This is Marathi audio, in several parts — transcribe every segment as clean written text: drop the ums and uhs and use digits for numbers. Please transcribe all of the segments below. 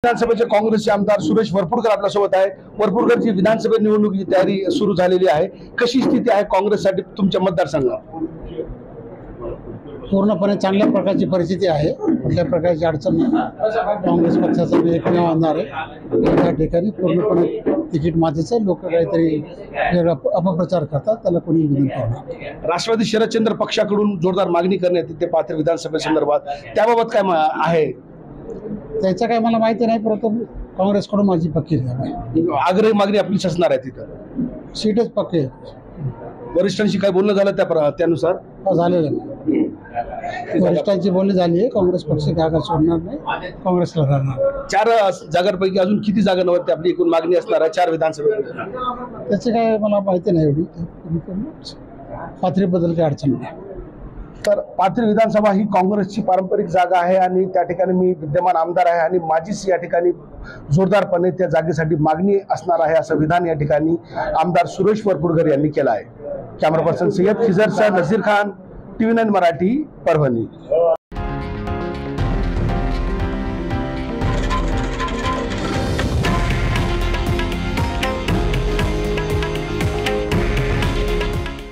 विधानसभेचे काँग्रेसचे आमदार सुरेश वरपुडकर आपल्यासोबत आहे। वरपुडकरची विधानसभा निवडणुकीची तयारी सुरू झालेली आहे। कशी स्थिती आहे काँग्रेससाठी तुमच्या मतदारसंघात? पूर्णपणे चांगल्या प्रकारची परिस्थिती आहे। कुठल्या प्रकारची अडचण नाही। काँग्रेस पक्षाचा एकमेव आमदार आहे। त्या ठिकाणी पूर्णपणे तिकीट मातीचं लोक काहीतरी वेगळा अपप्रचार करतात, त्याला कोणी विरोध करणार। राष्ट्रवादी शरदचंद्र पक्षाकडून जोरदार मागणी करण्यात येते पाथरी विधानसभेसंदर्भात, त्याबाबत काय आहे? त्याचं काय मला माहिती नाही, परंतु काँग्रेसकडून माझी पक्की आहे। आग्रही मागणी आपलीच असणार आहे तिथं? सीटच पक्की आहे। वरिष्ठांशी काय बोलणं झालं त्यानुसार? झालेलं नाही। वरिष्ठांची बोलणी झाली आहे। काँग्रेस पक्ष जागा सोडणार नाही, काँग्रेसला राहणार। 4 जागांपैकी अजून किती जागांवरती आपली एकूण मागणी असणार आहे 4 विधानसभेत? त्याची काय मला माहिती नाही एवढी। पाथरीबद्दल काही अडचण नाही। तर पाथरी विधानसभा ही काँग्रेसची पारंपरिक जागा आहे आणि त्या ठिकाणी मी विद्यमान आमदार आहे आणि माझीच या ठिकाणी जोरदारपणे त्या जागेसाठी मागणी असणार आहे, असं विधान या ठिकाणी आमदार सुरेश वरपुडकर यांनी केलं आहे। कॅमेरा पर्सन सय्यद खिजरसह नजीर खान, TV9 मराठी, परभणी।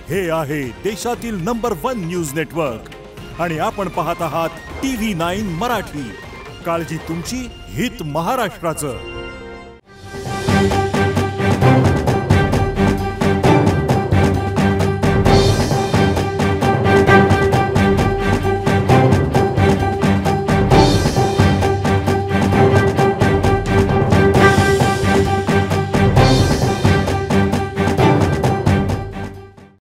हे आहे देशातील नंबर 1 न्यूज नेटवर्क आणि आपण पाहत आहात TV9 मराठी। काळजी तुमची, हित महाराष्ट्राचं।